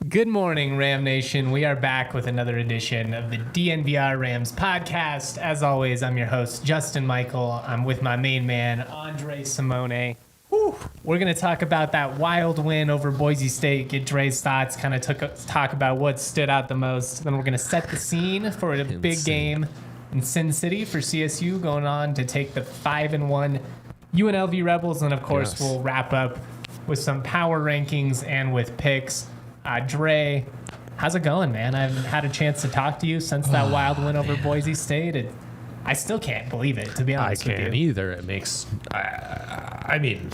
Good morning, Ram Nation. We are back with another edition of the DNVR Rams podcast. As always, I'm your host, Justin Michael. I'm with my main man, Andre Simone. Whew. We're going to talk about that wild win over Boise State, get Dre's thoughts, kind of talk about what stood out the most. Then we're going to set the scene for a big game in Sin City for CSU, going on to take the 5-1 UNLV Rebels. And, of course, we'll wrap up with some power rankings and with picks. Dre, how's it going, man? I haven't had a chance to talk to you since that wild win over Boise State. I still can't believe it, to be honest with you. I can't either. It makes, I mean,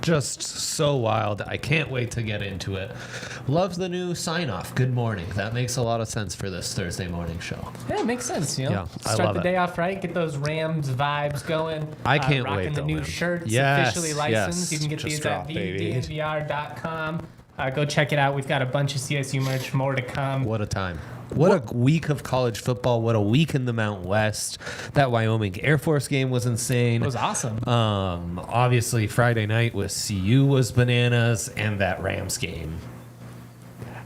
just so wild. I can't wait to get into it. Love the new sign-off. Good morning. That makes a lot of sense for this Thursday morning show. Yeah, it makes sense, you know? Yeah, I Start love the day off right, get those Rams vibes going. I can't wait, rocking the new man. shirts, Yes, officially licensed. yes. You can get Just these drop, at baby. vdnvr.com. Go check it out. We've got a bunch of CSU merch, more to come. What a time. What a week of college football. What a week in the Mountain West. That Wyoming Air Force game was insane. It was awesome. Obviously, Friday night with CU was bananas, and that Rams game.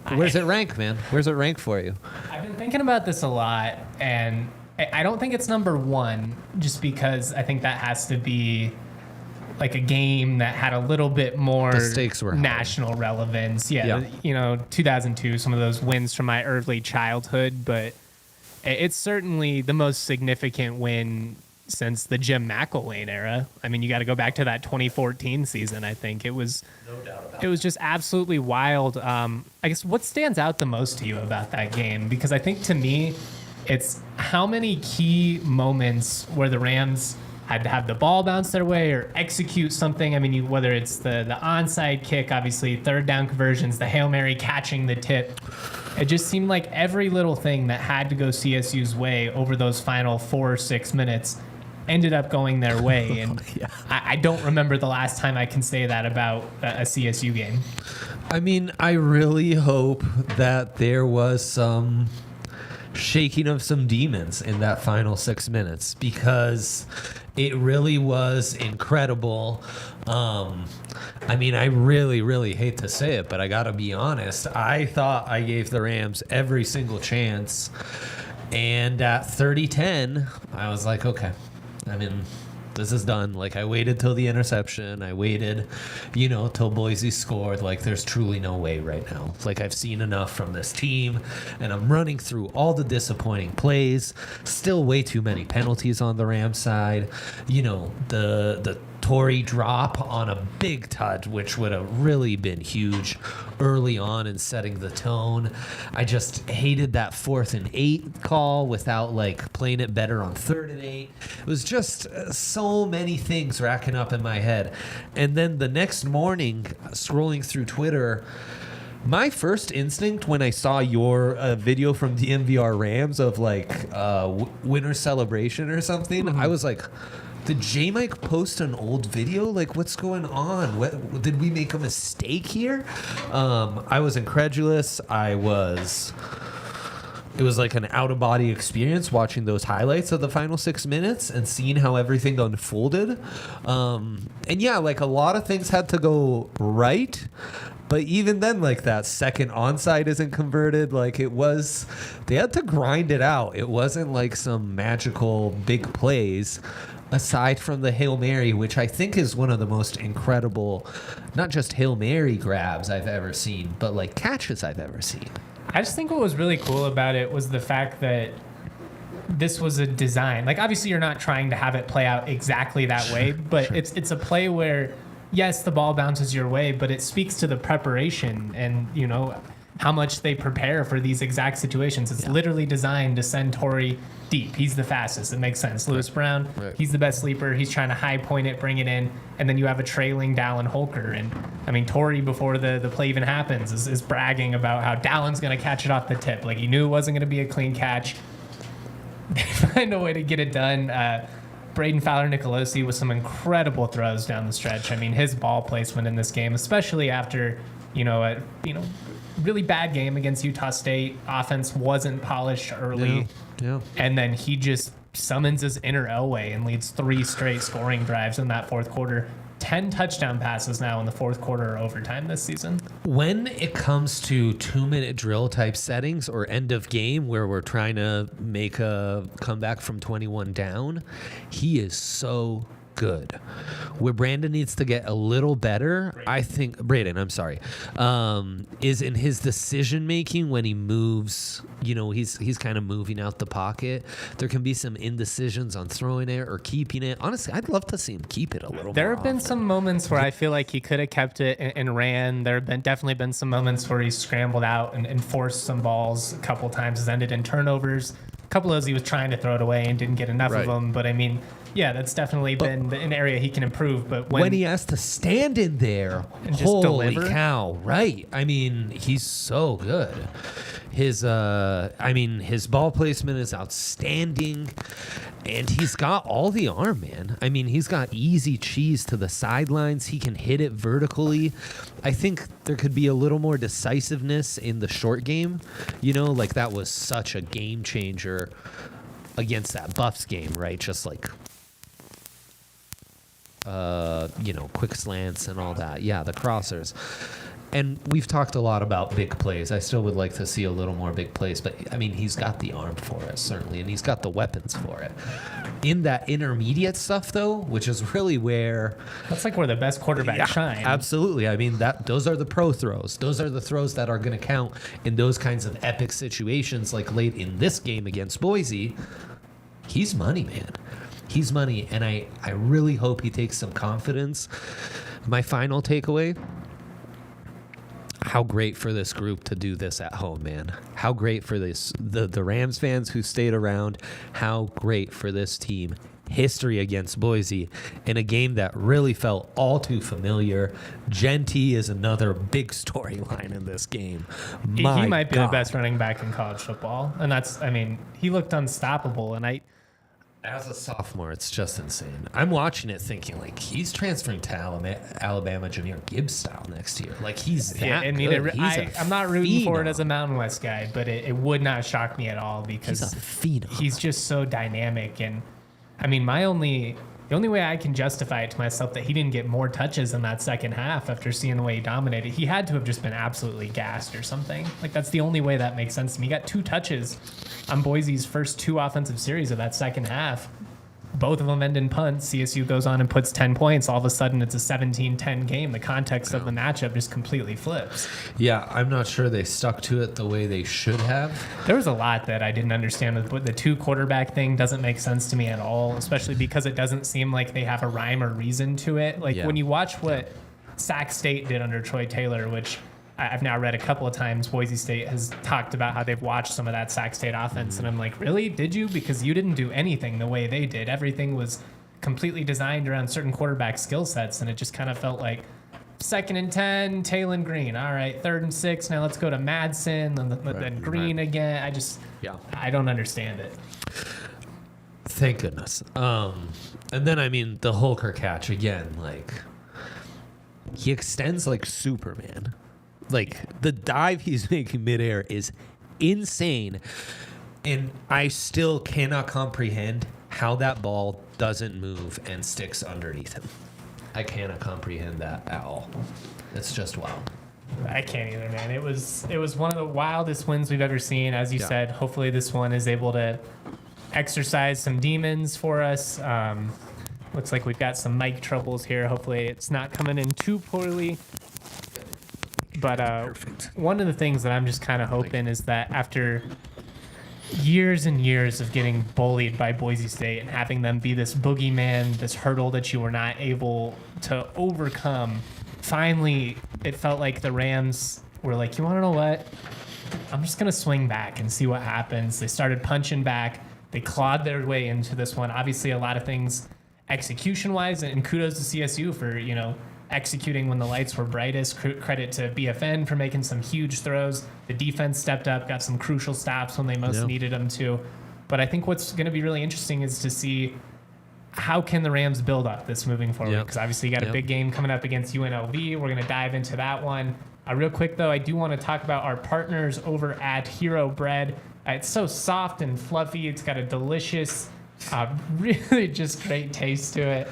Where's it rank, man? Where's it rank for you? I've been thinking about this a lot, and I don't think it's number one, just because I think that has to be like a game that had a little bit more The stakes were high. national relevance. Yeah, you know, 2002, some of those wins from my early childhood, but it's certainly the most significant win since the Jim McElwain era. I mean, you got to go back to that 2014 season. I think it was, No doubt about it was just absolutely wild. I guess what stands out the most to you about that game? Because I think to me, it's how many key moments where the Rams had to have the ball bounce their way or execute something. I mean, whether it's the onside kick, obviously, third down conversions, the Hail Mary catching the tip. It just seemed like every little thing that had to go CSU's way over those final 4 or 6 minutes ended up going their way. And I don't remember the last time I can say that about a CSU game. I mean, I really hope that there was some shaking of some demons in that final 6 minutes, because it really was incredible. I mean, I really, really hate to say it, but I got to be honest. I thought I gave the Rams every single chance. And at 30-10, I was like, okay, I mean, this is done. Like, I waited till the interception. I waited, till Boise scored. Like, there's truly no way right now. Like, I've seen enough from this team, and I'm running through all the disappointing plays. Still way too many penalties on the Rams side. The Tory drop on a big touch, which would have really been huge early on in setting the tone. I just hated that 4th and 8 call without playing it better on 3rd and 8. It was just so many things racking up in my head. And then the next morning, scrolling through Twitter, my first instinct when I saw your video from the DNVR Rams of winter celebration or something, I was like, did J-Mike post an old video? What's going on? Did we make a mistake here? I was incredulous. It was like an out-of-body experience watching those highlights of the final 6 minutes and seeing how everything unfolded. A lot of things had to go right. But even then, that second onside isn't converted. They had to grind it out. It wasn't some magical big plays. Aside from the Hail Mary, which I think is one of the most incredible, not just Hail Mary grabs I've ever seen, but catches I've ever seen. I just think what was really cool about it was the fact that this was a design. Obviously, you're not trying to have it play out exactly that way, but it's a play where, yes, the ball bounces your way, but it speaks to the preparation. And, how much they prepare for these exact situations. It's literally designed to send Tory deep. He's the fastest. It makes sense. Lewis Brown, he's the best sleeper. He's trying to high point it, bring it in, and then you have a trailing Dallin Holker. And I mean, Tory, before the play even happens, is bragging about how Dallin's going to catch it off the tip. Like, he knew it wasn't going to be a clean catch. They find a way to get it done. Braden Fowler-Nicolosi with some incredible throws down the stretch. I mean, his ball placement in this game, especially after, a really bad game against Utah State. Offense wasn't polished early. Yeah. And then he just summons his inner Elway and leads 3 straight scoring drives in that fourth quarter. 10 touchdown passes now in the fourth quarter or overtime this season. When it comes to 2-minute drill type settings or end of game where we're trying to make a comeback from 21 down, he is so good. Where Brandon needs to get a little better, Braden, I'm sorry, is in his decision making when he moves. He's kind of moving out the pocket. There can be some indecisions on throwing it or keeping it. Honestly, I'd love to see him keep it a little. There more have been often. some moments where I feel like he could have kept it and ran. There have definitely been some moments where he scrambled out and forced some balls a couple times, has ended in turnovers. A couple of those he was trying to throw it away and didn't get enough of them. But I mean, yeah, that's definitely been an area he can improve. But when he has to stand in there, and just holy deliver? cow, right? I mean, he's so good. His ball placement is outstanding, and he's got all the arm, man. I mean, he's got easy cheese to the sidelines. He can hit it vertically. I think there could be a little more decisiveness in the short game. Like that was such a game changer against that Buffs game, right? Just like quick slants and all that. Yeah, the crossers. And we've talked a lot about big plays. I still would like to see a little more big plays, but I mean, he's got the arm for it, certainly, and he's got the weapons for it. In that intermediate stuff, though, which is really where... That's like where the best quarterbacks shine. Absolutely. I mean, those are the pro throws. Those are the throws that are going to count in those kinds of epic situations, like late in this game against Boise. He's money, man. He's money, and I really hope he takes some confidence. My final takeaway, how great for this group to do this at home, man. How great for the Rams fans who stayed around. How great for this team. History against Boise in a game that really felt all too familiar. Genty is another big storyline in this game. He might be the best running back in college football, and he looked unstoppable, and as a sophomore, it's just insane. I'm watching it thinking, like, he's transferring to Alabama Jahmyr Gibbs style next year. Like, he's that good. I'm not rooting for it as a Mountain West guy, but it would not shock me at all because he's a phenom. He's just so dynamic. And, I mean, the only way I can justify it to myself that he didn't get more touches in that second half after seeing the way he dominated, he had to have just been absolutely gassed or something. Like, that's the only way that makes sense to me. He got 2 touches on Boise's first 2 offensive series of that second half. Both of them end in punts. CSU goes on and puts 10 points. All of a sudden, it's a 17-10 game. The context of the matchup just completely flips. Yeah, I'm not sure they stuck to it the way they should have. There was a lot that I didn't understand. The 2 quarterback thing doesn't make sense to me at all, especially because it doesn't seem like they have a rhyme or reason to it. Like, when you watch what Sac State did under Troy Taylor, which I've now read a couple of times, Boise State has talked about how they've watched some of that Sac State offense, and I'm like, really? Did you? Because you didn't do anything the way they did. Everything was completely designed around certain quarterback skill sets, and it just kind of felt like 2nd and 10, Taylon Green. All right, 3rd and 6. Now let's go to Madsen, and then Green again. I don't understand it. Thank goodness. And then, I mean, the Holker catch again, like, he extends like Superman. Like, the dive he's making midair is insane. And I still cannot comprehend how that ball doesn't move and sticks underneath him. I cannot comprehend that at all. It's just wow. I can't either, man. It was one of the wildest wins we've ever seen. As you said, hopefully this one is able to exercise some demons for us. Looks like we've got some mic troubles here. Hopefully it's not coming in too poorly. But one of the things that I'm just kind of hoping is that after years and years of getting bullied by Boise State and having them be this boogeyman, this hurdle that you were not able to overcome, finally it felt like the Rams were like, you want to know what? I'm just going to swing back and see what happens. They started punching back. They clawed their way into this one. Obviously, a lot of things execution-wise, and kudos to CSU for, executing when the lights were brightest. Credit to BFN for making some huge throws. The defense stepped up, got some crucial stops when they most needed them to. But I think what's going to be really interesting is to see how can the Rams build up this moving forward? Because obviously you got a big game coming up against UNLV. We're going to dive into that one. Real quick, though, I do want to talk about our partners over at Hero Bread. It's so soft and fluffy. It's got a delicious, really just great taste to it.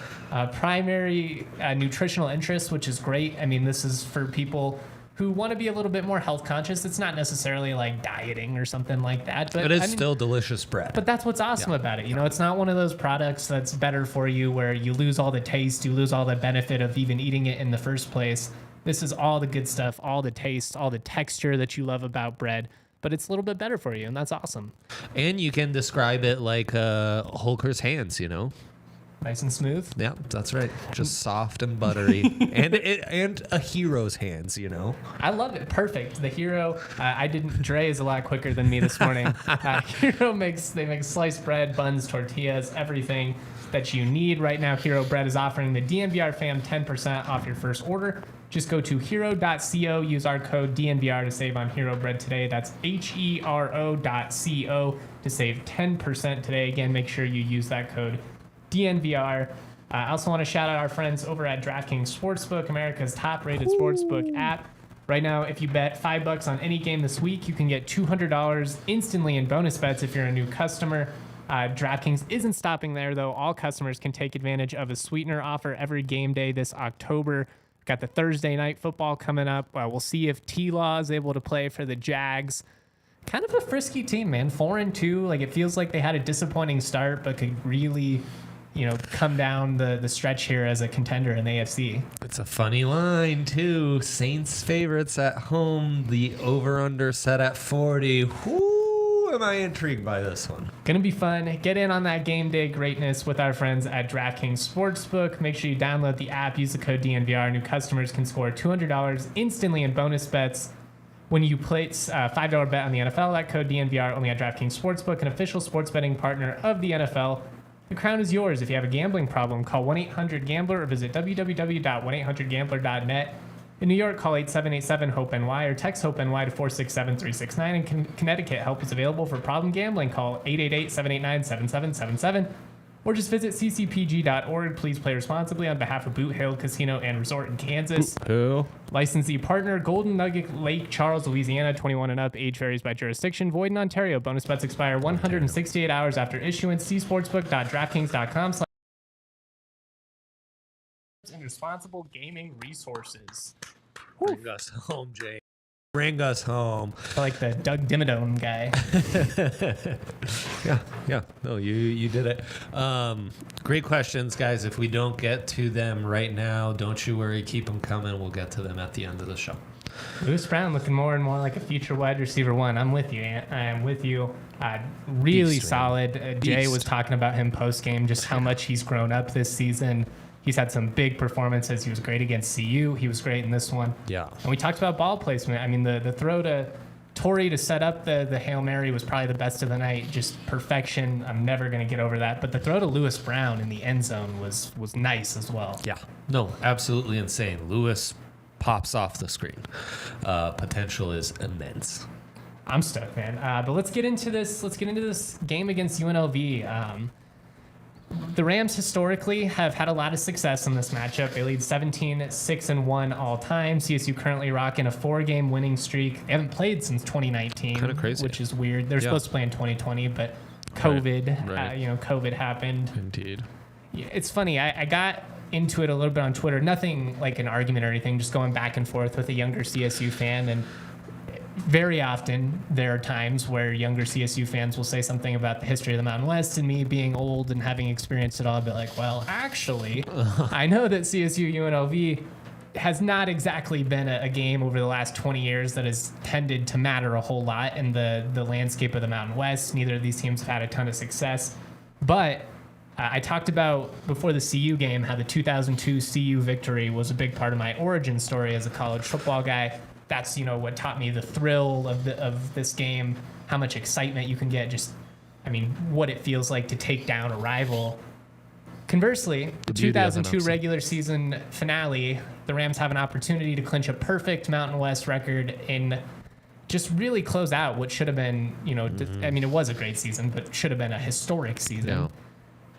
Primary nutritional interest, which is great. I mean, this is for people who want to be a little bit more health conscious. It's not necessarily like dieting or something like that. But it's still delicious bread. But that's what's awesome about it. It's not one of those products that's better for you where you lose all the taste, you lose all the benefit of even eating it in the first place. This is all the good stuff, all the taste, all the texture that you love about bread, but it's a little bit better for you, and that's awesome. And you can describe it like Holker's hands, Nice and smooth. Yeah, that's right. Just soft and buttery, and a hero's hands, I love it. Perfect. The Hero. Dre is a lot quicker than me this morning. Hero make sliced bread, buns, tortillas, everything that you need right now. Hero Bread is offering the DNVR fam 10% off your first order. Just go to hero.co, use our code DNVR to save on Hero Bread today. That's HERO.co to save 10% today. Again, make sure you use that code DNVR. I also want to shout out our friends over at DraftKings Sportsbook, America's top-rated sportsbook app. Right now, if you bet $5 on any game this week, you can get $200 instantly in bonus bets if you're a new customer. DraftKings isn't stopping there, though. All customers can take advantage of a sweetener offer every game day this October. Got the Thursday night football coming up. We'll see if T-Law is able to play for the Jags. Kind of a frisky team, man. 4-2. Like, it feels like they had a disappointing start, but could really, come down the stretch here as a contender in the AFC. It's a funny line, too. Saints favorites at home. The over-under set at 40. Am I intrigued by this one? Gonna be fun. Get in on that game day greatness with our friends at DraftKings Sportsbook. Make sure you download the app, use the code DNVR. New customers can score $200 instantly in bonus bets when you place a $5 bet on the NFL. That code DNVR only at DraftKings Sportsbook, an official sports betting partner of the NFL. The crown is yours. If you have a gambling problem, call 1-800-GAMBLER or visit www.1800gambler.net. In New York, call 8787-HOPE-NY or text HOPE-NY to 467-369. In Connecticut, help is available for problem gambling. Call 888-789-7777 or just visit ccpg.org. Please play responsibly on behalf of Boot Hill Casino and Resort in Kansas. Licensee partner, Golden Nugget Lake, Charles, Louisiana, 21 and up. Age varies by jurisdiction. Void in Ontario. Bonus bets expire 168 hours after issuance. See sportsbook.draftkings.com/ and responsible gaming resources. Bring us home, Jay. Bring us home. I like the Doug Dimmadome guy. Yeah. No, you did it. Great questions, guys. If we don't get to them right now, don't you worry. Keep them coming. We'll get to them at the end of the show. Lewis Brown looking more and more like a future wide receiver one. I'm with you, Ant. I am with you. Really Beast, solid. Jay was talking about him post-game, just how much he's grown up this season. He's had some big performances. He was great against CU. He was great in this one. Yeah. And we talked about ball placement. I mean, the throw to Tory to set up the Hail Mary was probably the best of the night. Just perfection. I'm never going to get over that. But the throw to Lewis Brown in the end zone was nice as well. Yeah. No, absolutely insane. Lewis pops off the screen. Potential is immense. I'm stoked, man. But let's get into this. Let's get into this game against UNLV. The Rams historically have had a lot of success in this matchup. They lead 17-6-1 all time. CSU currently rocking a 4-game winning streak. They haven't played since 2019, kind of crazy, which is weird. They're supposed to play in 2020, but COVID, right. COVID happened. Indeed. It's funny. I got into it a little bit on Twitter. Nothing like an argument or anything. Just going back and forth with a younger CSU fan, and very often there are times where younger CSU fans will say something about the history of the Mountain West, and me being old and having experienced it all, I'll be like, well, actually, I know that CSU UNLV has not exactly been a game over the last 20 years that has tended to matter a whole lot in the landscape of the Mountain West. Neither of these teams have had a ton of success. But I talked about before the CU game how the 2002 CU victory was a big part of my origin story as a college football guy. that's what taught me the thrill of this game, how much excitement you can get, just what it feels like to take down a rival. Conversely, the 2002 regular season finale, the Rams have an opportunity to clinch a perfect Mountain West record and just really close out what should have been, it was a great season, but should have been a historic season. Yeah.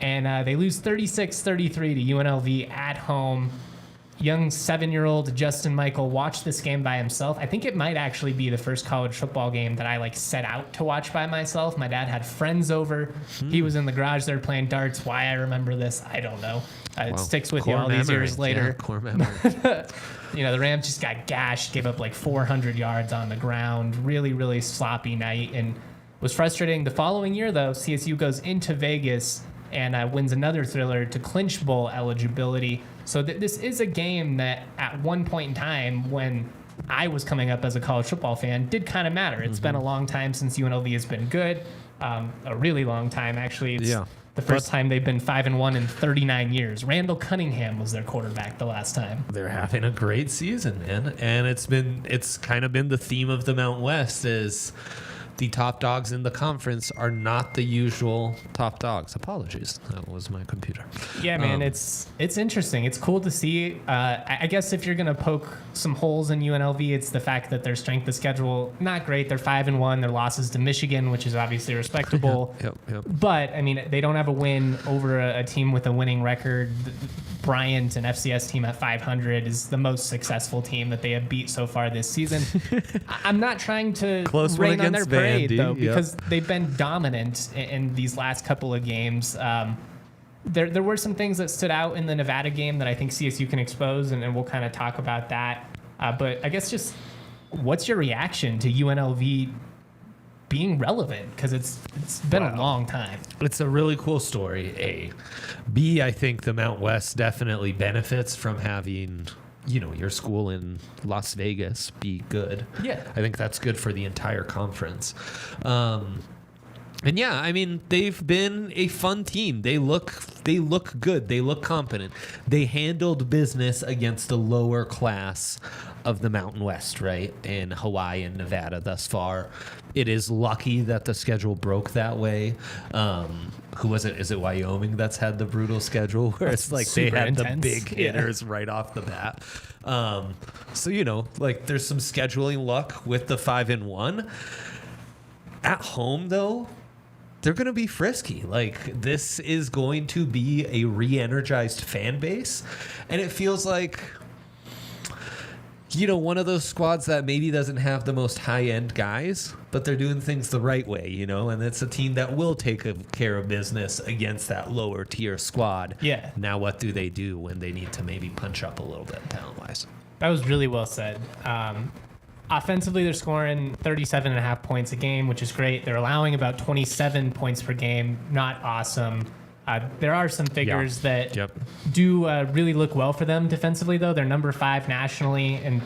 And they lose 36-33 to UNLV at home. Young 7-year-old Justin Michael watched this game by himself. I think it might actually be the first college football game that I set out to watch by myself. My dad had friends over. He was in the garage there playing darts. Why I remember this, I don't know. It sticks with you all these years later. Yeah, core memory. The Rams just got gashed, gave up 400 yards on the ground. Really, really sloppy night, and was frustrating. The following year, though, CSU goes into Vegas and wins another thriller to clinch bowl eligibility. So this is a game that at one point in time when I was coming up as a college football fan did kind of matter. It's been a long time since UNLV has been good, a really long time actually. It's the first time they've been 5-1 in 39 years. Randall Cunningham was their quarterback the last time. They're having a great season, man, and it's kind of been the theme of the Mountain West is the top dogs in the conference are not the usual top dogs. Apologies, that was my computer. Yeah, man, it's interesting. It's cool to see. I guess if you're gonna poke some holes in UNLV, it's the fact that their strength of schedule not great. They're 5-1. Their losses to Michigan, which is obviously respectable. Yep. But they don't have a win over a team with a winning record. Bryant, an FCS team at 500, is the most successful team that they have beat so far this season. I'm not trying to rain on their parade, though, because they've been dominant in these last couple of games. There were some things that stood out in the Nevada game that I think CSU can expose, and we'll kind of talk about that. But I guess just what's your reaction to UNLV being relevant? Because it's been a long time. It's a really cool story, A. B, I think the Mount West definitely benefits from having, your school in Las Vegas be good. Yeah. I think that's good for the entire conference. And yeah, they've been a fun team. They look good. They look competent. They handled business against the lower class of the Mountain West, right? In Hawaii and Nevada thus far. It is lucky that the schedule broke that way. Who was it? Is it Wyoming that's had the brutal schedule where it's they had intense. The big hitters right off the bat. So there's some scheduling luck with the 5-1. At home though, they're going to be frisky. This is going to be a re-energized fan base. And it feels like, one of those squads that maybe doesn't have the most high-end guys, but they're doing things the right way, and it's a team that will take care of business against that lower-tier squad. Yeah. Now what do they do when they need to maybe punch up a little bit talent-wise? That was really well said. Offensively, they're scoring 37.5 points a game, which is great. They're allowing about 27 points per game. Not awesome. There are some figures that do really look well for them defensively, though. They're number 5 nationally in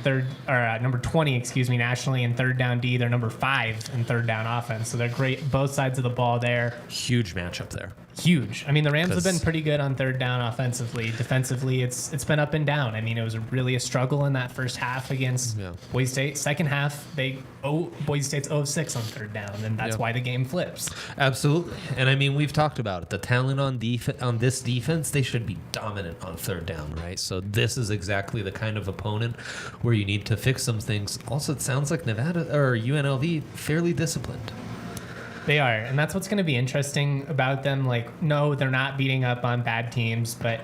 number 20, nationally in third down D. They're number 5 in third down offense. So they're great both sides of the ball there. Huge matchup there. Huge. The Rams have been pretty good on third down offensively. Defensively, it's been up and down. It was really a struggle in that first half against Boise State. Second half, Boise State's 0-6 on third down, and that's why the game flips. Absolutely. And we've talked about it. The talent on this defense, they should be dominant on third down, right? So this is exactly the kind of opponent where you need to fix some things. Also, it sounds like Nevada or UNLV fairly disciplined. They are, and that's what's going to be interesting about them. No, they're not beating up on bad teams, but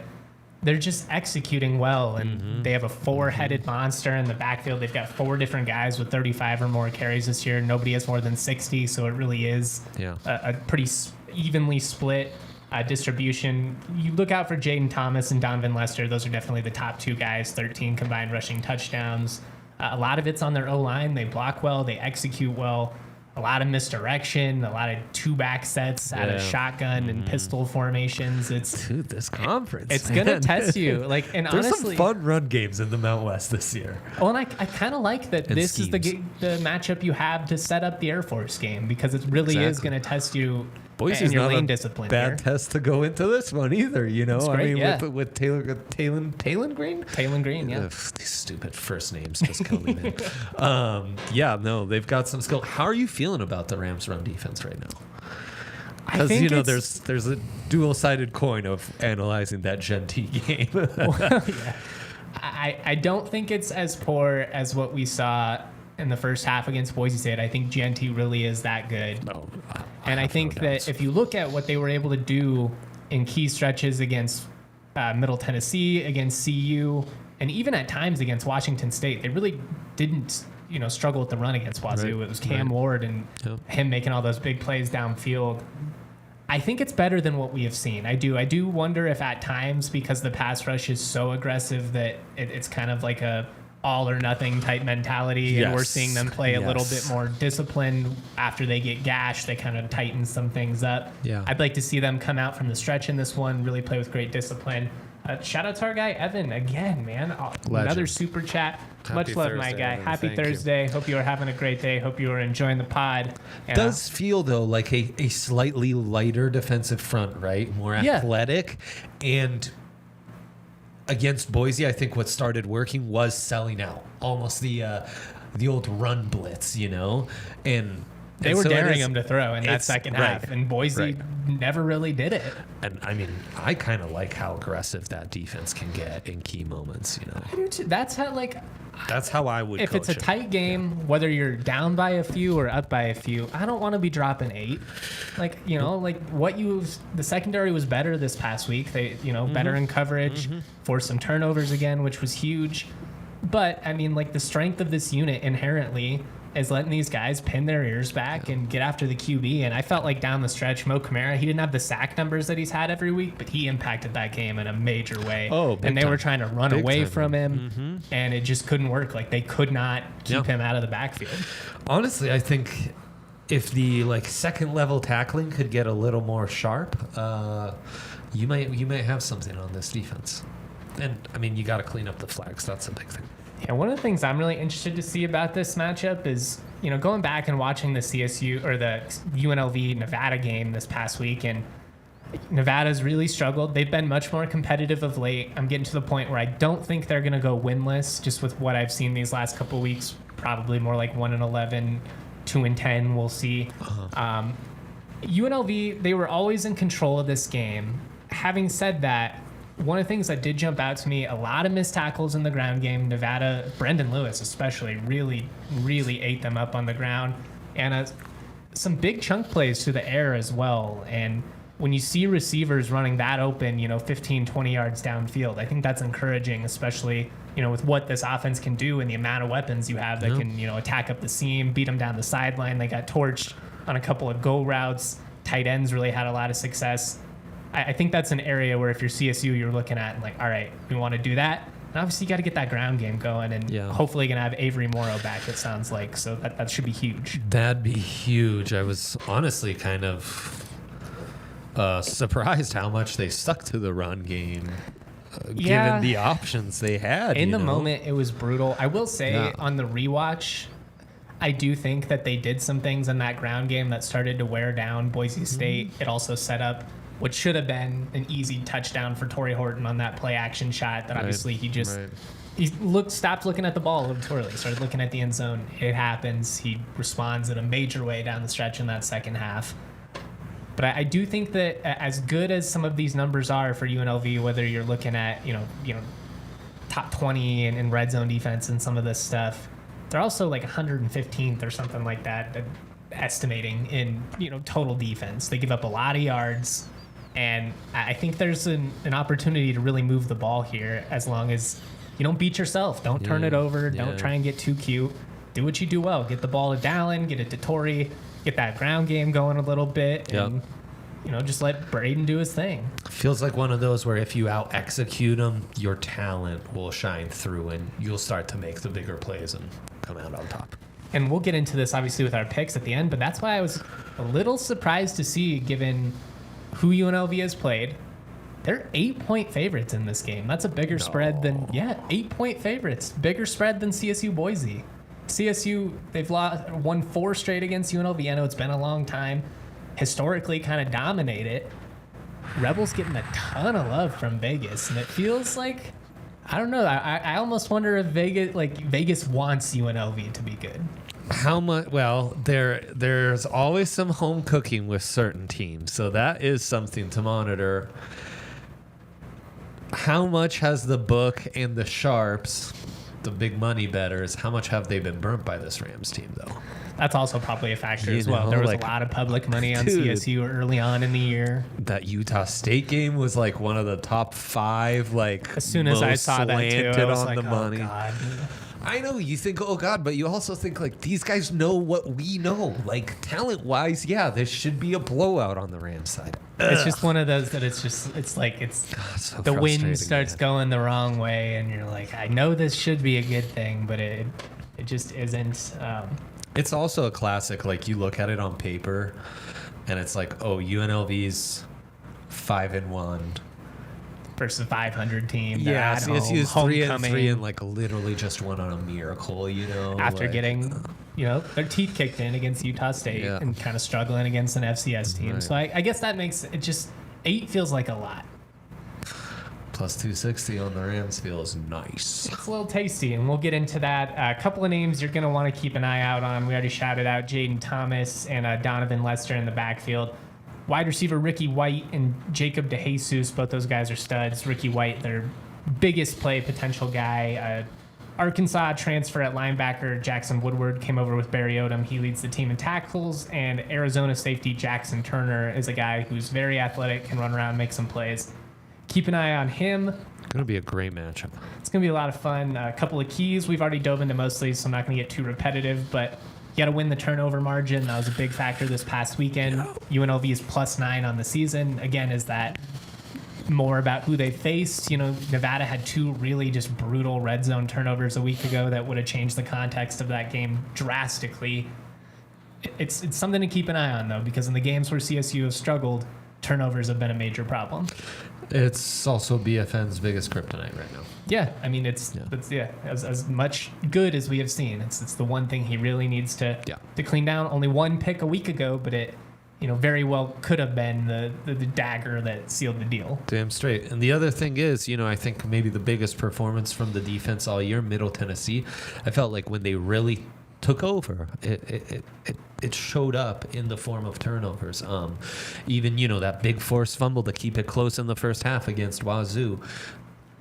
they're just executing well, and they have a 4-headed monster in the backfield. They've got 4 different guys with 35 or more carries this year. Nobody has more than 60, so it really is a pretty evenly split distribution. You look out for Jaden Thomas and Donovan Lester. Those are definitely the top 2 guys, 13 combined rushing touchdowns. A lot of it's on their O-line. They block well. They execute well. A lot of misdirection, a lot of 2-back sets out of shotgun and pistol formations. Dude, this conference. It's going to test you. And there's honestly, some fun run games in the Mountain West this year. Well, and I kind of like that and this schemes. Is the matchup you have to set up the Air Force game, because it really is going to test you Boise's and your not lane a discipline bad here. test to go into this one either, you know? It's I great, mean, yeah. with Talon Green? Talon Green, yeah. Ugh, these stupid first names just coming in. Yeah, no, they've got some skill. How are you feeling about the Rams' run defense right now? Because, you know, there's a dual-sided coin of analyzing that Genty game. Well, yeah. I don't think it's as poor as what we saw in the first half against Boise State. I think Genty really is that good. No, and I think that if you look at what they were able to do in key stretches against Middle Tennessee, against CU, and even at times against Washington State, they really didn't, you know, struggle with the run against Wazoo. Right. It was Cam Ward and him making all those big plays downfield. I think it's better than what we have seen. I do wonder if at times, because the pass rush is so aggressive that it's kind of like a all or nothing type mentality, and we're seeing them play a little bit more disciplined after they get gashed. They kind of tighten some things up. Yeah. I'd like to see them come out from the stretch in this one, really play with great discipline. Shout out to our guy Evan again, man. Another super chat. Much love, my guy. Evan. Happy Thank Thursday. Hope you are having a great day. Hope you are enjoying the pod. And, does feel though like a slightly lighter defensive front, right? More athletic. And against Boise, I think what started working was selling out, almost the old run blitz, you know, and they were daring him to throw in that second half, and Boise never really did it. And I mean, I kind of like how aggressive that defense can get in key moments, you know. I do too. That's how I would. If it's a tight game, whether you're down by a few or up by a few, I don't want to be dropping 8. Like, you know, like the secondary was better this past week. They, you know, better in coverage, forced some turnovers again, which was huge. But I mean, like, the strength of this unit inherently is letting these guys pin their ears back and get after the QB. And I felt like down the stretch, Mo Kamara, he didn't have the sack numbers that he's had every week, but he impacted that game in a major way. And they were trying to run away from him, and it just couldn't work. Like, they could not keep him out of the backfield. Honestly, I think if the second level tackling could get a little more sharp, you might have something on this defense. And I mean, you got to clean up the flags. That's a big thing. Yeah, one of the things I'm really interested to see about this matchup is, you know, going back and watching the CSU or the UNLV Nevada game this past week, and Nevada's really struggled. They've been much more competitive of late. I'm getting to the point where I don't think they're going to go winless, just with what I've seen these last couple of weeks. Probably more like 1-11, 2-10. We'll see. UNLV, they were always in control of this game. Having said that, one of the things that did jump out to me, a lot of missed tackles in the ground game. Nevada, Brendan Lewis especially, really, really ate them up on the ground. And some big chunk plays through the air as well. And when you see receivers running that open, you know, 15, 20 yards downfield, I think that's encouraging, especially, you know, with what this offense can do and the amount of weapons you have that can, you know, attack up the seam, beat them down the sideline. They got torched on a couple of go routes. Tight ends really had a lot of success. I think that's an area where if you're CSU, you're looking at and like, all right, we want to do that. And obviously you got to get that ground game going, and hopefully going to have Avery Morrow back, it sounds like. So that should be huge. That'd be huge. I was honestly kind of surprised how much they stuck to the run game, given the options they had. In the moment, it was brutal. I will say on the rewatch, I do think that they did some things in that ground game that started to wear down Boise State. It also set up what should have been an easy touchdown for Tory Horton on that play action shot that obviously he just stopped looking at the ball a little too early, started looking at the end zone. It happens. He responds in a major way down the stretch in that second half. But I do think that as good as some of these numbers are for UNLV, whether you're looking at, you know, top 20 in red zone defense and some of this stuff, they're also like 115th or something like that, estimating in, you know, total defense. They give up a lot of yards. And I think there's an opportunity to really move the ball here, as long as you don't beat yourself. Don't turn it over. Don't try and get too cute. Do what you do well. Get the ball to Dallin, get it to Tory, get that ground game going a little bit, and, you know, just let Braden do his thing. Feels like one of those where if you out-execute them, your talent will shine through, and you'll start to make the bigger plays and come out on top. And we'll get into this, obviously, with our picks at the end, but that's why I was a little surprised to see, given who UNLV has played. They're 8-point favorites in this game. That's a bigger spread than 8-point favorites. Bigger spread than CSU Boise. CSU, they've won 4 straight against UNLV. I know it's been a long time, historically kind of dominate it. Rebels getting a ton of love from Vegas, and it feels like, I don't know. I almost wonder if Vegas wants UNLV to be good. How much? Well, there's always some home cooking with certain teams, so that is something to monitor. How much has the book and the sharps, the big money bettors, how much have they been burnt by this Rams team, though? That's also probably a factor as well. know, There was like, a lot of public money on dude. CSU early on in the year. That Utah State game was like one of the top 5, like, As soon as I most saw that too, slanted I was on like, the money. oh God. I know you think, oh God, but you also think like these guys know what we know. Like talent-wise, yeah, there should be a blowout on the Rams side. It's just one of those that it's So the wind frustrating, starts man. going the wrong way, and you're like, I know this should be a good thing, but it just isn't. It's also a classic. Like you look at it on paper, and it's like, oh, UNLV's 5-1. Versus 500 team. Yeah, they're at CSU's home, 3-3 and like literally just won on a miracle, after like, getting, their teeth kicked in against Utah State Yeah. and kind of struggling against an FCS team. Right. So I guess that makes it just 8 feels like a lot. plus 260 on the Rams feels nice. It's a little tasty, and we'll get into that. A couple of names you're going to want to keep an eye out on. We already shouted out Jaden Thomas and Donovan Lester in the backfield. Wide receiver Ricky White and Jacob DeJesus, both those guys are studs. Ricky White, their biggest play potential guy. Arkansas transfer at linebacker Jackson Woodward came over with Barry Odom. He leads the team in tackles. And Arizona safety Jackson Turner is a guy who's very athletic, can run around, make some plays. Keep an eye on him. Gonna be a great matchup. It's going to be a lot of fun. A couple of keys we've already dove into mostly, so I'm not going to get too repetitive, but you got to win the turnover margin. That was a big factor this past weekend. UNLV is +9 on the season. Again, is that more about who they faced? Nevada had 2 really just brutal red zone turnovers a week ago that would have changed the context of that game drastically. It's something to keep an eye on, though, because in the games where CSU has struggled, turnovers have been a major problem. It's also BFN's biggest kryptonite right now. Yeah, I mean, it's as much good as we have seen. It's the one thing he really needs to clean down. Only 1 pick a week ago, but it very well could have been the dagger that sealed the deal. Damn straight. And the other thing is, I think maybe the biggest performance from the defense all year, Middle Tennessee, I felt like when they really took over, it showed up in the form of turnovers. Even that big forced fumble to keep it close in the first half against Wazoo.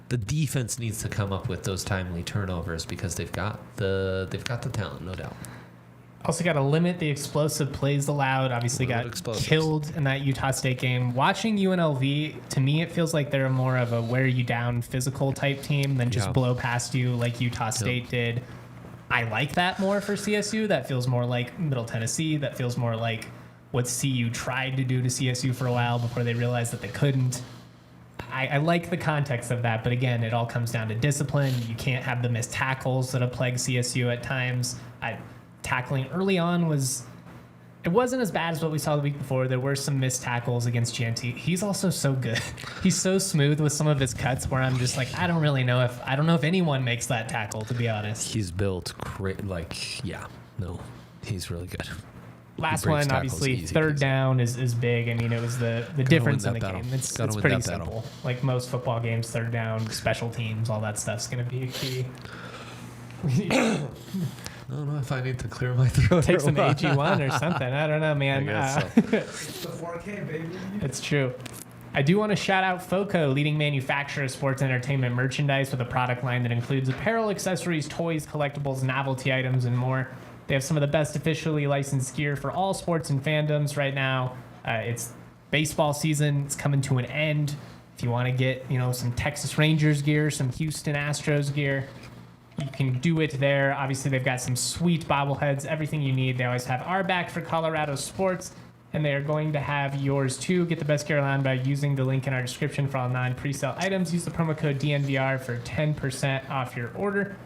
The defense needs to come up with those timely turnovers because they've got the talent, no doubt. Also got to limit the explosive plays allowed. Obviously got killed in that Utah State game. Watching UNLV, to me, it feels like they're more of a wear you down physical type team than just blow past you like Utah State did. I like that more for CSU. That feels more like Middle Tennessee. That feels more like what CU tried to do to CSU for a while before they realized that they couldn't. I like the context of that, but again, it all comes down to discipline. You can't have the missed tackles that have plagued CSU at times. Tackling early on wasn't as bad as what we saw the week before. There were some missed tackles against Gianti. He's also so good. He's so smooth with some of his cuts where I'm just like, I don't know if anyone makes that tackle, to be honest. He's built he's really good. Last one, obviously, third down is big. I mean, it was the difference in the game. It's pretty simple. Like most football games, third down, special teams, all that stuff's going to be a key. I don't know if I need to clear my throat. Take some AG1 or something. I don't know, man. It's the 4K, baby. It's true. I do want to shout out FOCO, leading manufacturer of sports entertainment merchandise with a product line that includes apparel, accessories, toys, collectibles, novelty items, and more. They have some of the best officially licensed gear for all sports and fandoms right now. It's baseball season. It's coming to an end. If you want to get, some Texas Rangers gear, some Houston Astros gear, you can do it there. Obviously, they've got some sweet bobbleheads, everything you need. They always have our back for Colorado sports, and they are going to have yours too. Get the best gear online by using the link in our description for all non-presale items. Use the promo code DNVR for 10% off your order.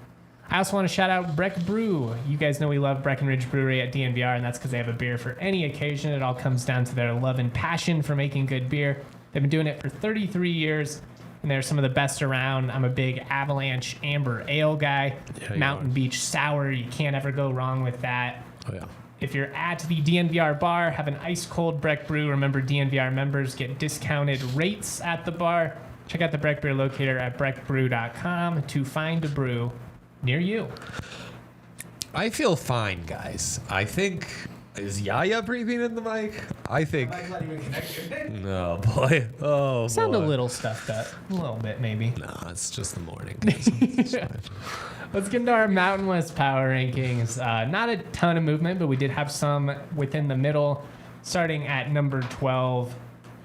I also want to shout out Breck Brew. You guys know we love Breckenridge Brewery at DNVR, and that's because they have a beer for any occasion. It all comes down to their love and passion for making good beer. They've been doing it for 33 years. And they're some of the best around. I'm a big Avalanche Amber Ale guy. Mountain Beach Sour. You can't ever go wrong with that. Oh, yeah. If you're at the DNVR bar, have an ice cold Breck brew. Remember, DNVR members get discounted rates at the bar. Check out the Breck Beer locator at breckbrew.com to find a brew near you. I feel fine, guys. I think... Is Yaya breathing in the mic? I think... Mike's not even connected. No, boy. Oh, Sound boy. a little stuffed up. A little bit, maybe. No, it's just the morning. Guys. It's fine. Let's get into our Mountain West power rankings. Not a ton of movement, but we did have some within the middle. Starting at number 12,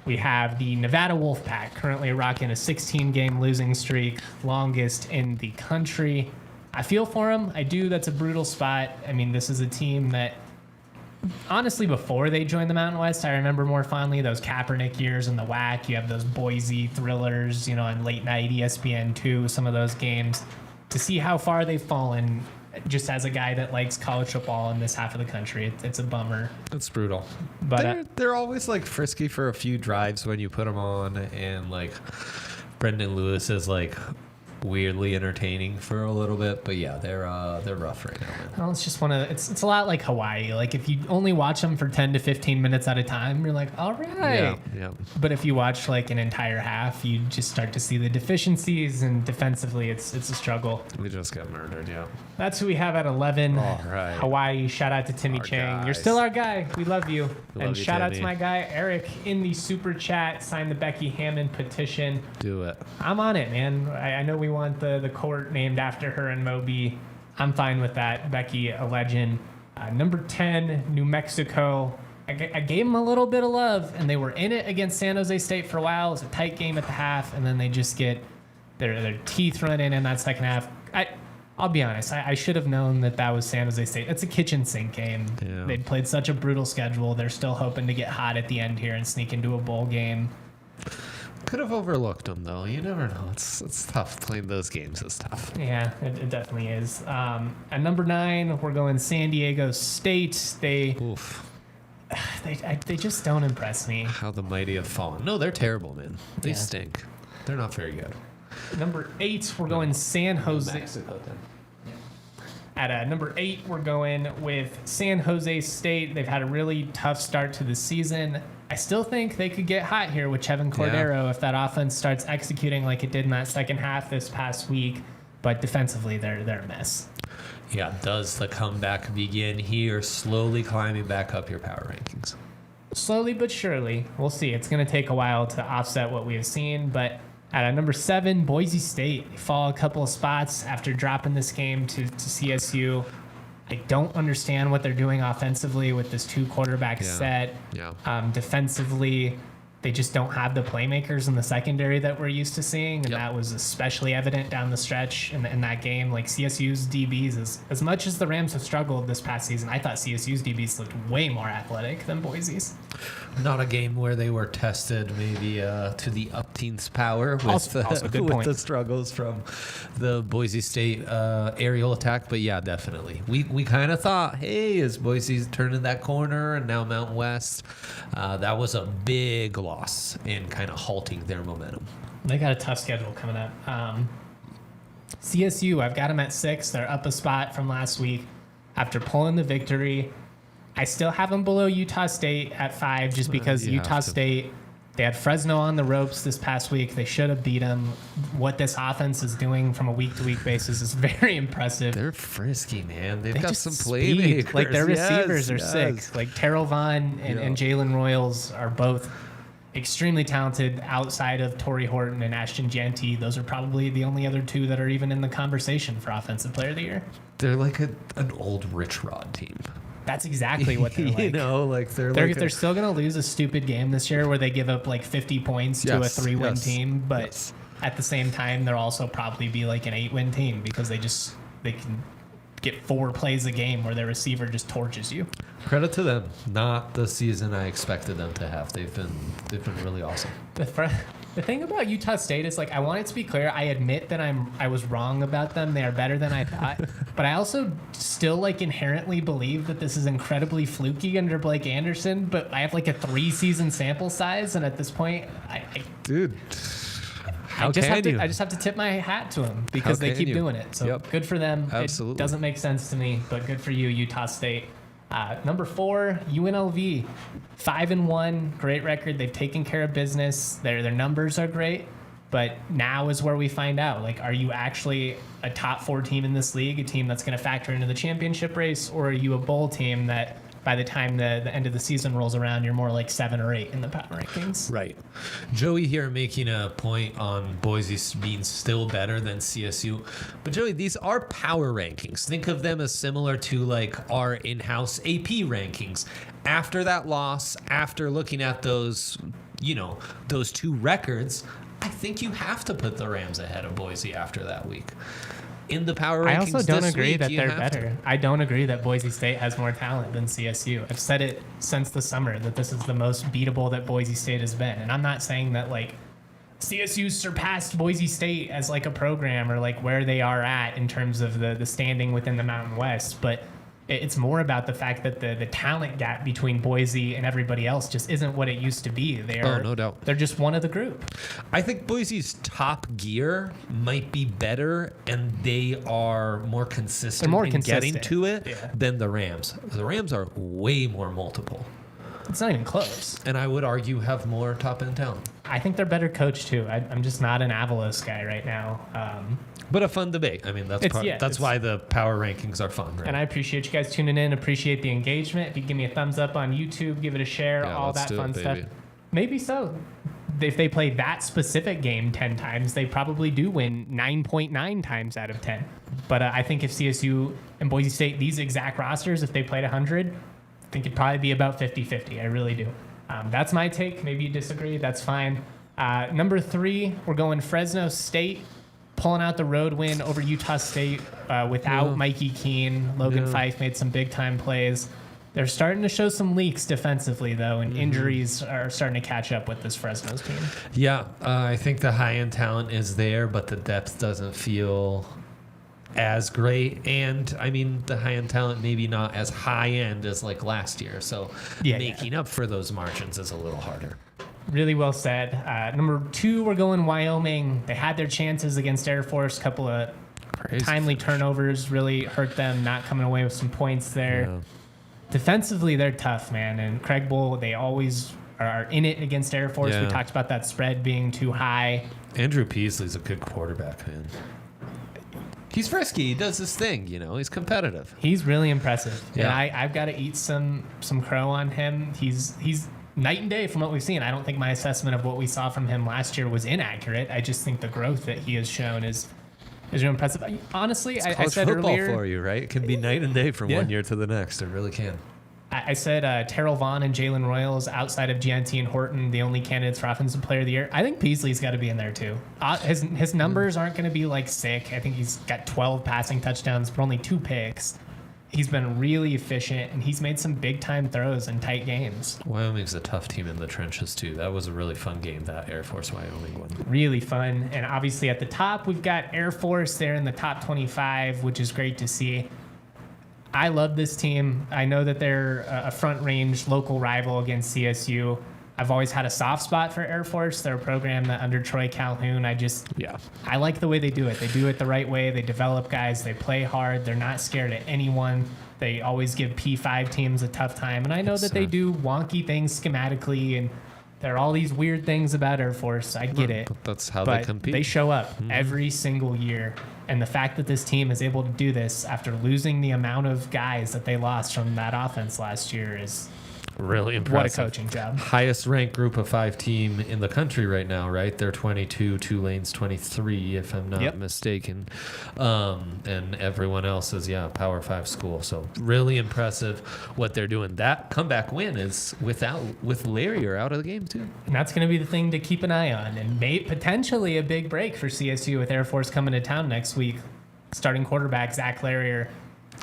we have the Nevada Wolfpack, currently rocking a 16-game losing streak, longest in the country. I feel for them. I do. That's a brutal spot. I mean, this is a team that, honestly, before they joined the Mountain West, I remember more fondly those Kaepernick years in the WAC. You have those Boise thrillers, on late night ESPN2, some of those games. To see how far they've fallen, just as a guy that likes college football in this half of the country, it's a bummer. It's brutal. But They're always like frisky for a few drives when you put them on, and like Brendan Lewis is like weirdly entertaining for a little bit. But yeah, they're rough right now, man. well, it's just it's a lot like Hawaii. Like if you only watch them for 10 to 15 minutes at a time, you're like, all right. Yeah. But if you watch like an entire half, you just start to see the deficiencies, and defensively, it's a struggle. We just got murdered, yeah. That's who we have at 11. All right. Hawaii. Shout out to Timmy Our Chang. You're guys. still our guy. We love you. Love and you, shout out to Timmy. my guy Eric in the super chat. Sign the Becky Hammond petition. Do it. I'm on it, man. I know we want the court named after her in Moby. I'm fine with that. Becky, a legend. Number 10, New Mexico. I gave them a little bit of love, and they were in it against San Jose State for a while. It was a tight game at the half, and then they just get their teeth run in that second half. I'll be honest. I should have known that was San Jose State. It's a kitchen sink game. Yeah. They played such a brutal schedule. They're still hoping to get hot at the end here and sneak into a bowl game. Could have overlooked them though. You never know. It's tough playing those games. It's tough. Yeah, it definitely is. At number 9, we're going San Diego State. They just don't impress me. How the mighty have fallen. No, they're terrible, man. They Yeah. stink. They're not very good. Number 8, we're going San Jose. Mexico, then. At number 8, we're going with San Jose State. They've had a really tough start to the season. I still think they could get hot here with Chevin Cordero if that offense starts executing like it did in that second half this past week. But defensively, they're a mess. Yeah, does the comeback begin here, slowly climbing back up your power rankings? Slowly but surely. We'll see. It's going to take a while to offset what we have seen. But at number 7, Boise State. They fall a couple of spots after dropping this game to CSU. I don't understand what they're doing offensively with this 2-quarterback set. Yeah. Defensively, they just don't have the playmakers in the secondary that we're used to seeing, and that was especially evident down the stretch in that game. Like CSU's DBs, as much as the Rams have struggled this past season, I thought CSU's DBs looked way more athletic than Boise's. Not a game where they were tested maybe to the up-teens power with, Also good with point. the struggles from the Boise State aerial attack. But yeah, definitely. We kind of thought, hey, is Boise turning that corner? And now Mountain West. That was a big loss and kind of halting their momentum. They got a tough schedule coming up. CSU, I've got them at 6. They're up a spot from last week after pulling the victory. I still have them below Utah State at 5 just because You have Utah to. State, they had Fresno on the ropes this past week. They should have beat them. What this offense is doing from a week-to-week basis is very impressive. They're frisky, man. They've They got just some speed. playmakers. Like their receivers Yes, are sick. Like Terrell Vaughn and Jalen Royals are both extremely talented outside of Tory Horton and Ashton Jeanty. Those are probably the only other 2 that are even in the conversation for Offensive Player of the Year. They're like an old Rich Rod team. That's exactly what they're like. You know, like They're still going to lose a stupid game this year where they give up like 50 points to a 3-win team, but at the same time, they'll also probably be like an 8-win team because they can get 4 plays a game where their receiver just torches you. Credit to them. Not the season I expected them to have. They've been really awesome. The thing about Utah State is, like, I want it to be clear. I admit that I was wrong about them. They are better than I thought, but I also still like inherently believe that this is incredibly fluky under Blake Anderson. But I have like a 3-season sample size, and at this point, Dude, I just have to tip my hat to them because they keep doing it. So good for them. Absolutely. It doesn't make sense to me, but good for you, Utah State. Number 4, UNLV, 5-1, great record. They've taken care of business. Their numbers are great, but now is where we find out. Like, are you actually a top 4 team in this league, a team that's going to factor into the championship race, or are you a bowl team that by the time the end of the season rolls around, you're more like 7 or 8 in the power rankings? Right. Joey here making a point on Boise being still better than CSU. But Joey, these are power rankings. Think of them as similar to like our in-house AP rankings. After that loss, after looking at those, those 2 records, I think you have to put the Rams ahead of Boise after that week. In the power rankings, I also don't this agree week, that you they're have better. I don't agree that Boise State has more talent than CSU. I've said it since the summer that this is the most beatable that Boise State has been. And I'm not saying that like CSU surpassed Boise State as like a program or like where they are at in terms of the standing within the Mountain West, but it's more about the fact that the talent gap between Boise and everybody else just isn't what it used to be. No doubt. They're just one of the group. I think Boise's top gear might be better, and they are more consistent getting to it than the Rams. The Rams are way more multiple. It's not even close. And I would argue have more top-end talent. I think they're better coached, too. I'm just not an Avalos guy right now. But a fun debate. I mean, that's why the power rankings are fun, right? And I appreciate you guys tuning in. Appreciate the engagement. If you give me a thumbs up on YouTube, give it a share, all that fun stuff. Maybe so. If they play that specific game 10 times, they probably do win 9.9 times out of 10. But I think if CSU and Boise State, these exact rosters, if they played 100, I think it'd probably be about 50-50. I really do. That's my take. Maybe you disagree. That's fine. Number 3, we're going Fresno State, pulling out the road win over Utah State without Mikey Keene. Logan Fife made some big-time plays. They're starting to show some leaks defensively, though, and injuries are starting to catch up with this Fresno's team. Yeah, I think the high-end talent is there, but the depth doesn't feel as great. And, I mean, the high-end talent maybe not as high-end as, like, last year. So making up for those margins is a little harder. Really well said. Number 2, we're going Wyoming. They had their chances against Air Force. A couple of timely turnovers really hurt them, not coming away with some points there. Yeah. Defensively, they're tough, man. And Craig Bull, they always are in it against Air Force. We talked about that spread being too high. Andrew Peasley's a good quarterback, man. He's frisky. He does his thing, He's competitive. He's really impressive. Yeah. And I've got to eat some crow on him. He's night and day from what we've seen. I don't think my assessment of what we saw from him last year was inaccurate. I just think the growth that he has shown is really impressive. Honestly, I said football earlier, for you, right? It can be night and day from 1 year to the next. It really can. I said Terrell Vaughn and Jalen Royals, outside of GNT and Horton, the only candidates for Offensive Player of the Year. I think Peasley's got to be in there too. His numbers aren't going to be like sick. I think he's got 12 passing touchdowns, but only 2 picks. He's been really efficient, and he's made some big-time throws in tight games. Wyoming's a tough team in the trenches, too. That was a really fun game, that Air Force Wyoming one. Really fun. And obviously at the top, we've got Air Force there in the top 25, which is great to see. I love this team. I know that they're a front-range local rival against CSU. I've always had a soft spot for Air Force. They're a program that under Troy Calhoun, I like the way they do it. They do it the right way. They develop guys. They play hard. They're not scared of anyone. They always give P5 teams a tough time. And I know that they do wonky things schematically, and there are all these weird things about Air Force. I get it. But that's how they compete. They show up every single year. And the fact that this team is able to do this after losing the amount of guys that they lost from that offense last year is really impressive. What a coaching job. Highest ranked group of 5 team in the country right now, right? They're 22, Tulane's 23, if I'm not mistaken. And everyone else is, Power 5 school. So really impressive what they're doing. That comeback win is with Larrier out of the game too. And that's going to be the thing to keep an eye on. And potentially a big break for CSU with Air Force coming to town next week. Starting quarterback Zach Larrier.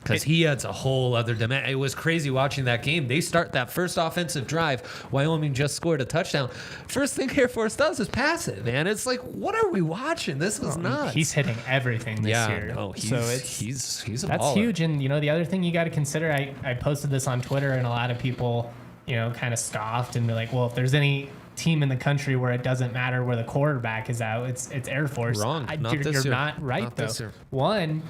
Because he adds a whole other dimension. It was crazy watching that game. They start that first offensive drive. Wyoming just scored a touchdown. First thing Air Force does is pass it, man. It's like, what are we watching? This is nuts. He's hitting everything this year. No, he's a that's baller. huge. And, the other thing you got to consider, I posted this on Twitter, and a lot of people, kind of scoffed and be like, well, if there's any team in the country where it doesn't matter where the quarterback is out, it's Air Force. Wrong. You're not right, though. One,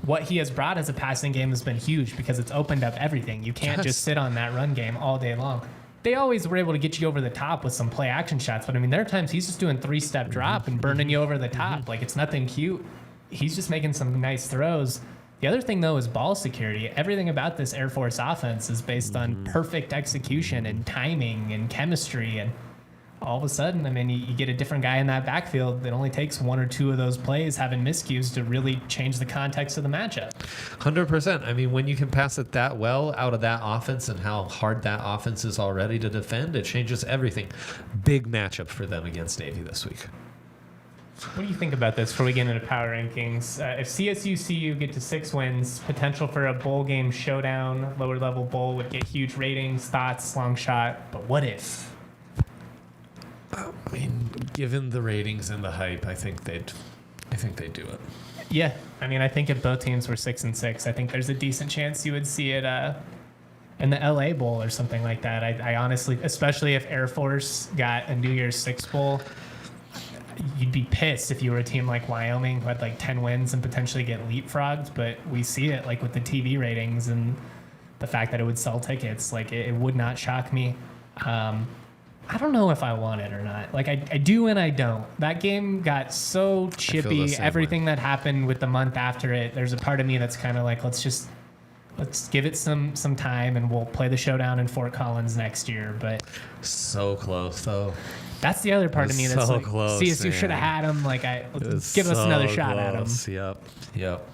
what he has brought as a passing game has been huge because it's opened up everything. You can't just sit on that run game all day long. They always were able to get you over the top with some play action shots, but I mean, there are times he's just doing 3-step drop and burning you over the top. Like, it's nothing cute. He's just making some nice throws. The other thing, though, is ball security. Everything about this Air Force offense is based on perfect execution and timing and chemistry. And all of a sudden, I mean, you get a different guy in that backfield. It only takes one or two of those plays having miscues to really change the context of the matchup. 100%. I mean, when you can pass it that well out of that offense and how hard that offense is already to defend, it changes everything. Big matchup for them against Navy this week. What do you think about this before we get into power rankings? If CSU get to 6 wins, potential for a bowl game showdown, lower level bowl would get huge ratings, thoughts, long shot. But what if? I mean, given the ratings and the hype, I think they'd do it. Yeah, I mean, I think if both teams were 6-6, I think there's a decent chance you would see it in the LA Bowl or something like that. I honestly, especially if Air Force got a New Year's Six Bowl, you'd be pissed if you were a team like Wyoming who had like 10 wins and potentially get leapfrogged. But we see it like with the TV ratings and the fact that it would sell tickets. Like it would not shock me. I don't know if I want it or not. Like I do and I don't. That game got so chippy. Everything that happened with the month after it, there's a part of me that's kind of like, let's give it some time and we'll play the showdown in Fort Collins next year. But so close though. That's the other part of me that's so like, close, CSU should have had him. Like, let's give us another shot at him. Yep.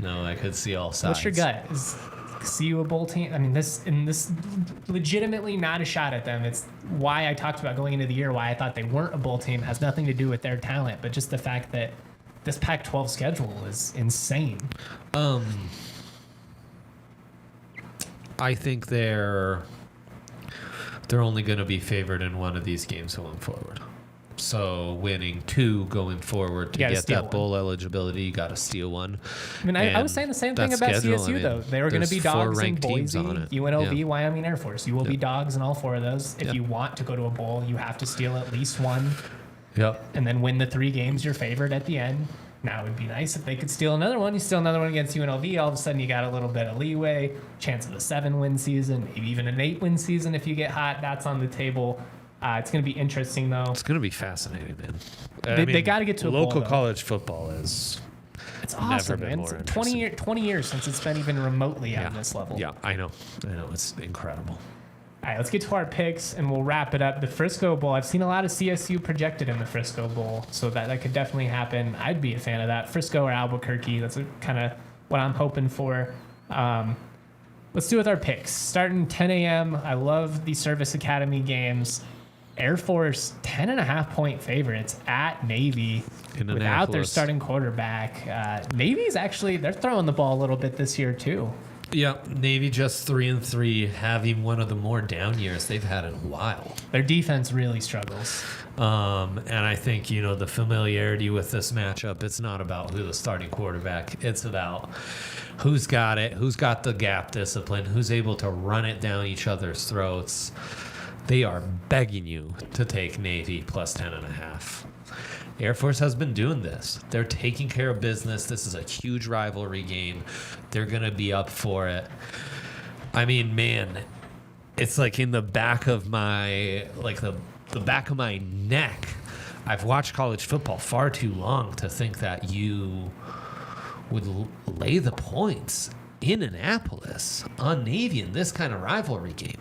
No, I could see all sides. What's your gut? Is CSU a bowl team? I mean, this legitimately not a shot at them. It's why I talked about going into the year, why I thought they weren't a bowl team. It has nothing to do with their talent, but just the fact that this Pac-12 schedule is insane. I think they're only going to be favored in one of these games going forward. So winning 2 going forward to get that bowl eligibility, you got to steal one. I mean, I was saying the same thing about CSU, though. They were going to be dogs in Boise, UNLV, Wyoming, Air Force. You will be dogs in all 4 of those. If you want to go to a bowl, you have to steal at least one. Yep. And then win the 3 games you're favored at the end. Now, it would be nice if they could steal another one. You steal another one against UNLV, all of a sudden you got a little bit of leeway, chance of a 7-win season, maybe even an 8-win season if you get hot. That's on the table. It's going to be interesting, though. It's going to be fascinating, man. They got to get to a local bowl, college football is it's awesome, man. It's 20 years since it's been even remotely on this level. Yeah, I know. It's incredible. All right, let's get to our picks, and we'll wrap it up. The Frisco Bowl, I've seen a lot of CSU projected in the Frisco Bowl, so that could definitely happen. I'd be a fan of that. Frisco or Albuquerque, that's kind of what I'm hoping for. Let's do with our picks. Starting 10 a.m., I love the Service Academy games. Air Force, 10.5-point favorites at Navy without their starting quarterback. Navy's actually, they're throwing the ball a little bit this year, too. Yeah, Navy just 3-3, having one of the more down years they've had in a while. Their defense really struggles. And I think, the familiarity with this matchup, it's not about who the starting quarterback. It's about who's got it, who's got the gap discipline, who's able to run it down each other's throats. They are begging you to take Navy plus 10.5. Air Force has been doing this. They're taking care of business. This is a huge rivalry game. They're going to be up for it. I mean, man, it's like in the back of my, the back of my neck. I've watched college football far too long to think that you would lay the points in Annapolis on Navy in this kind of rivalry game.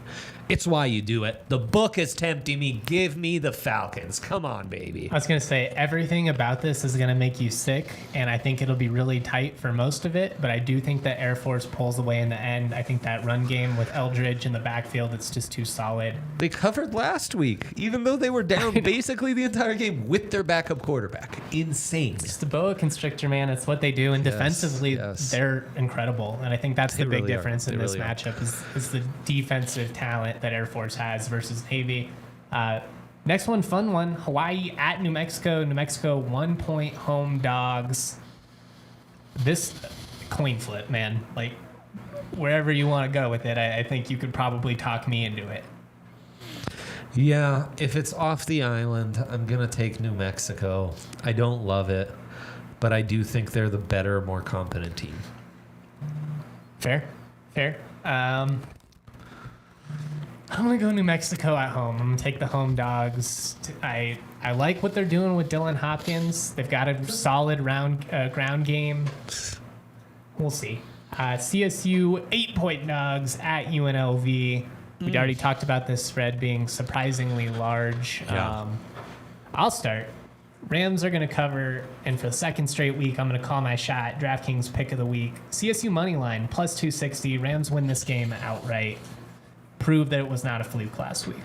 It's why you do it. The book is tempting me. Give me the Falcons. Come on, baby. I was going to say, everything about this is going to make you sick, and I think it'll be really tight for most of it, but I do think that Air Force pulls away in the end. I think that run game with Eldridge in the backfield, it's just too solid. They covered last week, even though they were down basically the entire game with their backup quarterback. Insane. It's the boa constrictor, man. It's what they do, and defensively, they're incredible, and I think that's the big difference in this matchup is the defensive talent that Air Force has versus Navy. Next one, fun one. Hawaii at New Mexico. New Mexico 1-point home dogs. This coin flip, man. Like, wherever you want to go with it, I think you could probably talk me into it. Yeah, if it's off the island, I'm going to take New Mexico. I don't love it, but I do think they're the better, more competent team. Fair. I'm going to go New Mexico at home. I'm going to take the home dogs. I like what they're doing with Dylan Hopkins. They've got a solid ground game. We'll see. CSU 8-point dogs at UNLV. We'd already talked about this spread being surprisingly large. Yeah. I'll start. Rams are going to cover, and for the second straight week, I'm going to call my shot. DraftKings pick of the week. CSU money line plus 260. Rams win this game outright. Prove that it was not a fluke last week.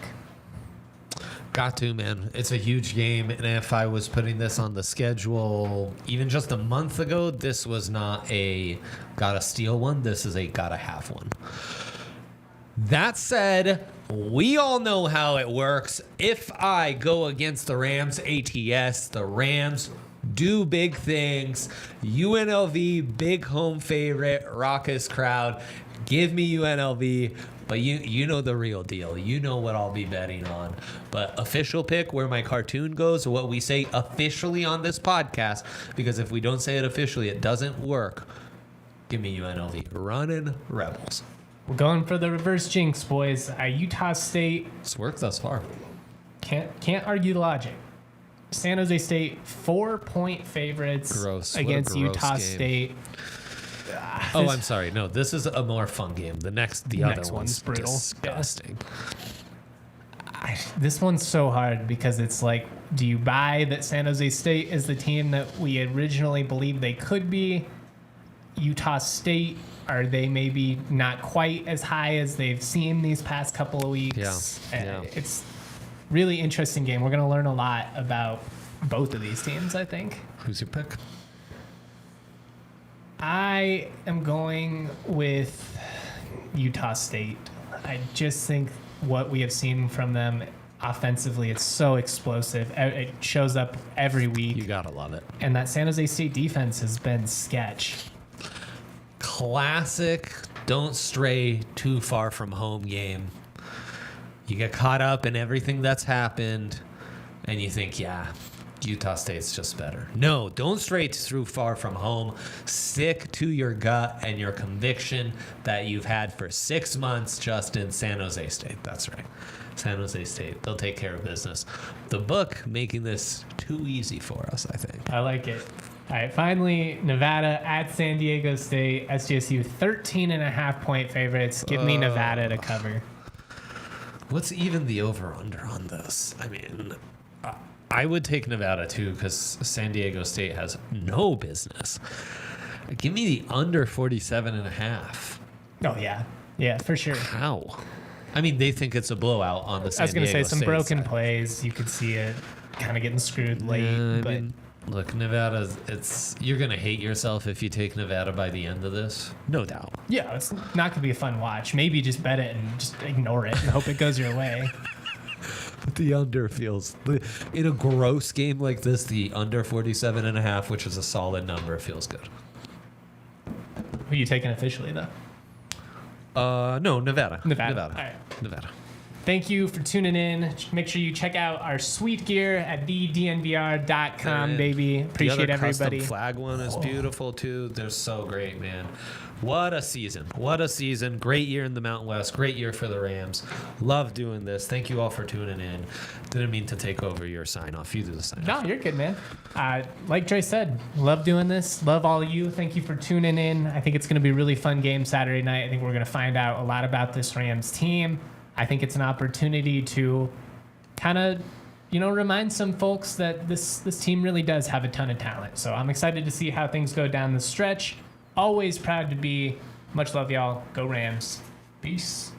Got to, man. It's a huge game. And if I was putting this on the schedule even just a month ago, this was not a gotta steal one. This is a gotta have one. That said, we all know how it works. If I go against the Rams ATS, the Rams do big things. UNLV, big home favorite, raucous crowd. Give me UNLV. But you know the real deal. You know what I'll be betting on. But official pick, where my cartoon goes, what we say officially on this podcast, because if we don't say it officially, it doesn't work. Give me UNLV. Running Rebels. We're going for the reverse jinx, boys. Utah State. It's worked thus far. Can't argue the logic. San Jose State 4-point favorites Gross. What a against gross Utah game. State. Oh, I'm sorry. No, this is a more fun game. The other next one's one's brutal. disgusting. This one's so hard because it's like, do you buy that San Jose State is the team that we originally believed they could be? Utah State, are they maybe not quite as high as they've seen these past couple of weeks? Yeah. It's really interesting game. We're going to learn a lot about both of these teams, I think. Who's your pick? I am going with Utah State. I just think what we have seen from them offensively, it's so explosive. It shows up every week. You gotta love it. And that San Jose State defense has been sketch. Classic, don't stray too far from home game. You get caught up in everything that's happened, and you think, yeah, Utah State's just better. No, don't stray too far from home. Stick to your gut and your conviction that you've had for 6 months, Justin. San Jose State. That's right. San Jose State. They'll take care of business. The book making this too easy for us, I think. I like it. All right, finally, Nevada at San Diego State. SDSU 13.5-point favorites. Give me Nevada to cover. What's even the over-under on this? I mean, I would take Nevada too because San Diego State has no business. Give me the under 47.5. Oh, yeah. Yeah, for sure. How? I mean, they think it's a blowout on the San I was going to Diego say some State broken side. plays. You could see it kind of getting screwed late. I but mean, look, Nevada, you're going to hate yourself if you take Nevada by the end of this. No doubt. yeah, it's not going to be a fun watch. Maybe just bet it and just ignore it and hope it goes your way. But the under feels, in a gross game like this, the under 47.5, which is a solid number, feels good. Who are you taking officially, though? No, Nevada. Nevada. All right. Nevada. Thank you for tuning in. Make sure you check out our sweet gear at thednvr.com, baby. Appreciate the other everybody. custom flag one is beautiful too. They're so great, man. What a season. What a season. Great year in the Mountain West. Great year for the Rams. Love doing this. Thank you all for tuning in. Didn't mean to take over your sign off. You do the sign off. No, you're good, man. Like Dre said, love doing this. Love all of you. Thank you for tuning in. I think it's going to be a really fun game Saturday night. I think we're going to find out a lot about this Rams team. I think it's an opportunity to kind of, remind some folks that this team really does have a ton of talent. So I'm excited to see how things go down the stretch. Always proud to be. Much love, y'all. Go Rams. Peace.